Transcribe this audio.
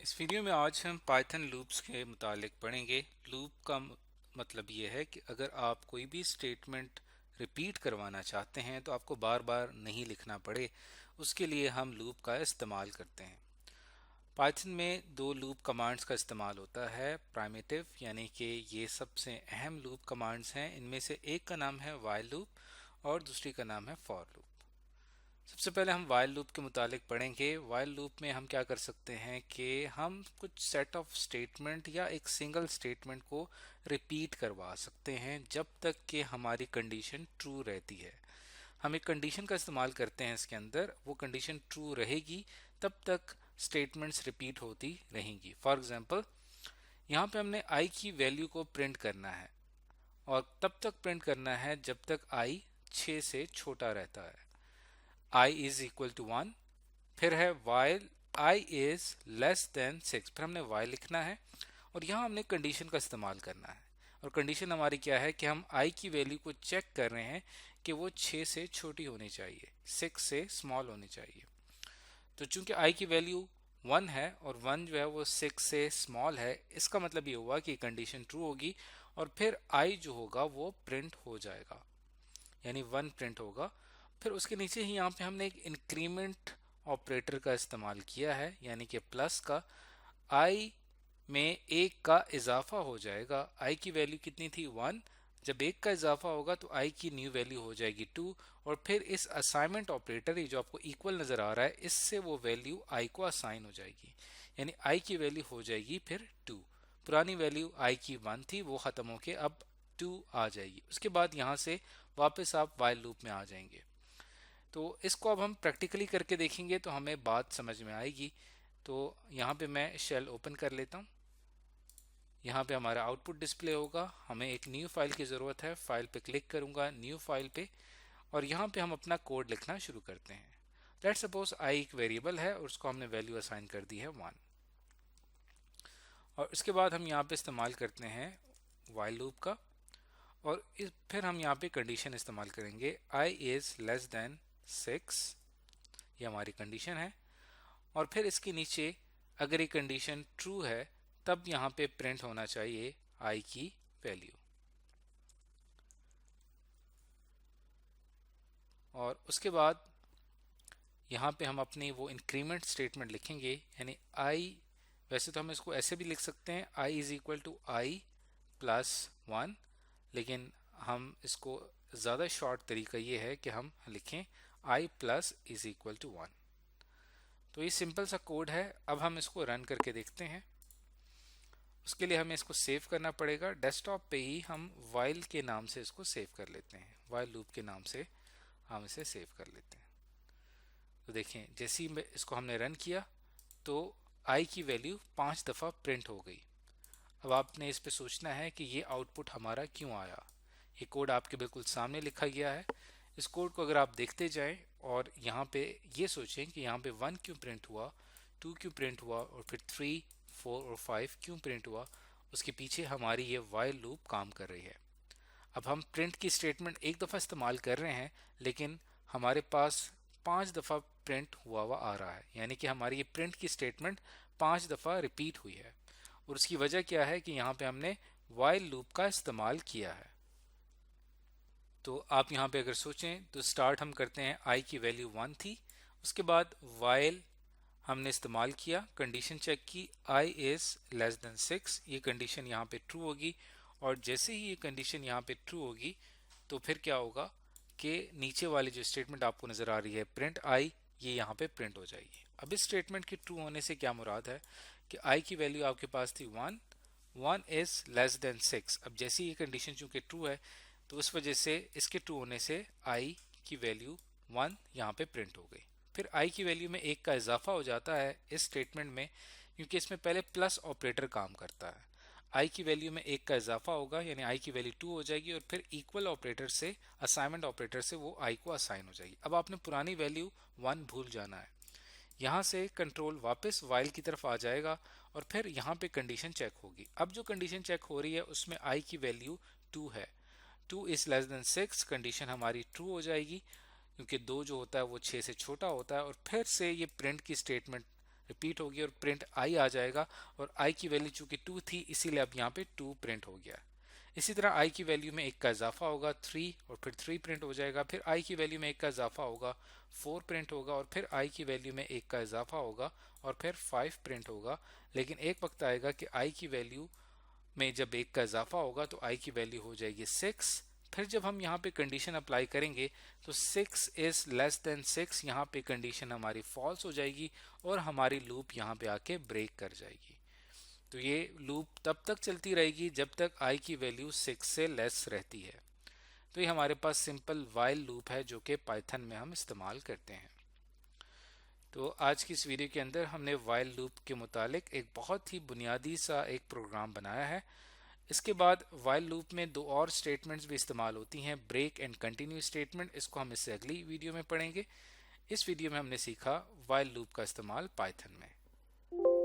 इस वीडियो में आज हम पाइथन लूप्स के मुतालिक पढ़ेंगे। लूप का मतलब ये है कि अगर आप कोई भी स्टेटमेंट रिपीट करवाना चाहते हैं तो आपको बार बार नहीं लिखना पड़े, उसके लिए हम लूप का इस्तेमाल करते हैं। पाइथन में दो लूप कमांड्स का इस्तेमाल होता है। प्राइमिटिव यानी कि ये सबसे अहम लूप कमांड्स हैं। इनमें से एक का नाम है व्हाइल लूप और दूसरी का नाम है फॉर लूप। सबसे पहले हम वाइल लूप के मुतालिक पढ़ेंगे। वाइल लूप में हम क्या कर सकते हैं कि हम कुछ सेट ऑफ स्टेटमेंट या एक सिंगल स्टेटमेंट को रिपीट करवा सकते हैं जब तक कि हमारी कंडीशन ट्रू रहती है। हम एक कंडीशन का इस्तेमाल करते हैं इसके अंदर, वो कंडीशन ट्रू रहेगी तब तक स्टेटमेंट्स रिपीट होती रहेंगी। फॉर एग्जाम्पल, यहाँ पे हमने आई की वैल्यू को प्रिंट करना है और तब तक प्रिंट करना है जब तक आई 6 से छोटा रहता है। I इज इक्वल टू 1, फिर है while I is less than 6, फिर हमने while लिखना है और यहाँ हमने कंडीशन का इस्तेमाल करना है। और कंडीशन हमारी क्या है कि हम I की वैल्यू को चेक कर रहे हैं कि वो 6 से छोटी होनी चाहिए, 6 से स्मॉल होनी चाहिए। तो चूंकि I की वैल्यू 1 है और 1 जो है वो 6 से स्मॉल है, इसका मतलब ये हुआ कि कंडीशन ट्रू होगी और फिर I जो होगा वो प्रिंट हो जाएगा, यानी 1 प्रिंट होगा। फिर उसके नीचे ही यहाँ पे हमने एक इंक्रीमेंट ऑपरेटर का इस्तेमाल किया है, यानी कि प्लस का। आई में एक का इजाफा हो जाएगा। आई की वैल्यू कितनी थी 1, जब एक का इजाफा होगा तो आई की न्यू वैल्यू हो जाएगी 2 और फिर इस असाइनमेंट ऑपरेटर, ये जो आपको इक्वल नजर आ रहा है, इससे वो वैल्यू आई को असाइन हो जाएगी, यानी आई की वैल्यू हो जाएगी फिर 2। पुरानी वैल्यू आई की 1 थी, वो खत्म होके अब 2 आ जाएगी। उसके बाद यहाँ से वापस आप वाइल लूप में आ जाएंगे। तो इसको अब हम प्रैक्टिकली करके देखेंगे तो हमें बात समझ में आएगी। तो यहाँ पे मैं शेल ओपन कर लेता हूँ। यहाँ पे हमारा आउटपुट डिस्प्ले होगा। हमें एक न्यू फाइल की ज़रूरत है। फाइल पे क्लिक करूँगा, न्यू फाइल पे, और यहाँ पे हम अपना कोड लिखना शुरू करते हैं। लेट्स सपोज आई एक वेरिएबल है और उसको हमने वैल्यू असाइन कर दी है 1। और इसके बाद हम यहाँ पे इस्तेमाल करते हैं व्हाइल लूप का, और फिर हम यहाँ पे कंडीशन इस्तेमाल करेंगे। आई इज़ लेस देन 6, ये हमारी कंडीशन है। और फिर इसके नीचे अगर ये कंडीशन ट्रू है तब यहाँ पे प्रिंट होना चाहिए आई की वैल्यू। और उसके बाद यहाँ पे हम अपनी वो इंक्रीमेंट स्टेटमेंट लिखेंगे, यानी आई, वैसे तो हम इसको ऐसे भी लिख सकते हैं, I is equal to I plus 1, लेकिन हम इसको ज़्यादा शॉर्ट तरीका ये है कि हम लिखें आई प्लस इज इक्वल टू 1। तो ये सिंपल सा कोड है। अब हम इसको रन करके देखते हैं। उसके लिए हमें इसको सेव करना पड़ेगा। डेस्कटॉप पे ही हम वाइल के नाम से इसको सेव कर लेते हैं, वाइल लूप के नाम से हम इसे सेव कर लेते हैं। तो देखें, जैसे ही इसको हमने रन किया तो आई की वैल्यू 5 दफ़ा प्रिंट हो गई। अब आपने इस पे सोचना है कि ये आउटपुट हमारा क्यों आया। ये कोड आपके बिल्कुल सामने लिखा गया है। इस कोड को अगर आप देखते जाएं और यहाँ पे ये सोचें कि यहाँ पे 1 क्यों प्रिंट हुआ, 2 क्यों प्रिंट हुआ और फिर 3, 4 और 5 क्यों प्रिंट हुआ, उसके पीछे हमारी ये वाइल लूप काम कर रही है। अब हम प्रिंट की स्टेटमेंट एक दफ़ा इस्तेमाल कर रहे हैं, लेकिन हमारे पास 5 दफ़ा प्रिंट हुआ आ रहा है, यानी कि हमारी ये प्रिंट की स्टेटमेंट 5 दफ़ा रिपीट हुई है। और उसकी वजह क्या है कि यहाँ पे हमने वाइल लूप का इस्तेमाल किया है। तो आप यहाँ पे अगर सोचें तो स्टार्ट हम करते हैं, आई की वैल्यू 1 थी, उसके बाद वाइल हमने इस्तेमाल किया, कंडीशन चेक की, आई इज लेस देन 6, ये कंडीशन यहाँ पे ट्रू होगी। और जैसे ही ये कंडीशन यहाँ पे ट्रू होगी तो फिर क्या होगा कि नीचे वाली जो स्टेटमेंट आपको नजर आ रही है प्रिंट आई, ये यहाँ पे प्रिंट हो जाएगी। अब इस स्टेटमेंट के ट्रू होने से क्या मुराद है कि आई की वैल्यू आपके पास थी 1, 1 इज लेस देन 6। अब जैसे ये कंडीशन चूंकि ट्रू है तो उस वजह से इसके ट्रू होने से आई की वैल्यू 1 यहाँ पे प्रिंट हो गई। फिर आई की वैल्यू में एक का इजाफा हो जाता है इस स्टेटमेंट में, क्योंकि इसमें पहले प्लस ऑपरेटर काम करता है। आई की वैल्यू में एक का इजाफा होगा, यानी आई की वैल्यू 2 हो जाएगी और फिर इक्वल ऑपरेटर से, असाइनमेंट ऑपरेटर से वो आई को असाइन हो जाएगी। अब आपने पुरानी वैल्यू 1 भूल जाना है। यहाँ से कंट्रोल वापस वाइल की तरफ आ जाएगा और फिर यहाँ पे कंडीशन चेक होगी। अब जो कंडीशन चेक हो रही है उसमें आई की वैल्यू 2 है, 2 इज लेस देन 6, कंडीशन हमारी ट्रू हो जाएगी क्योंकि 2 जो होता है वो 6 से छोटा होता है। और फिर से ये प्रिंट की स्टेटमेंट रिपीट होगी और प्रिंट आई आ जाएगा, और आई की वैल्यू चूंकि 2 थी इसीलिए अब यहाँ पे 2 प्रिंट हो गया। इसी तरह आई की वैल्यू में 1 का इजाफा होगा 3, और फिर 3 प्रिंट हो जाएगा। फिर आई की वैल्यू में 1 का इजाफा होगा 4 प्रिंट होगा, और फिर आई की वैल्यू में 1 का इजाफा होगा और फिर 5 प्रिंट होगा। लेकिन एक वक्त आएगा कि आई की वैल्यू में जब 1 का इजाफा होगा तो आई की वैल्यू हो जाएगी 6। फिर जब हम यहाँ पे कंडीशन अप्लाई करेंगे तो 6 इज लेस देन 6, यहाँ पे कंडीशन हमारी फॉल्स हो जाएगी और हमारी लूप यहाँ पे आके ब्रेक कर जाएगी। तो ये लूप तब तक चलती रहेगी जब तक आई की वैल्यू 6 से लेस रहती है। तो ये हमारे पास सिंपल वाइल लूप है जो कि पाइथन में हम इस्तेमाल करते हैं। तो आज की इस वीडियो के अंदर हमने वाइल लूप के मुतालिक एक बहुत ही बुनियादी सा एक प्रोग्राम बनाया है। इसके बाद वाइल लूप में दो और स्टेटमेंट्स भी इस्तेमाल होती हैं, ब्रेक एंड कंटिन्यू स्टेटमेंट। इसको हम इससे अगली वीडियो में पढ़ेंगे। इस वीडियो में हमने सीखा वाइल लूप का इस्तेमाल पाइथन में।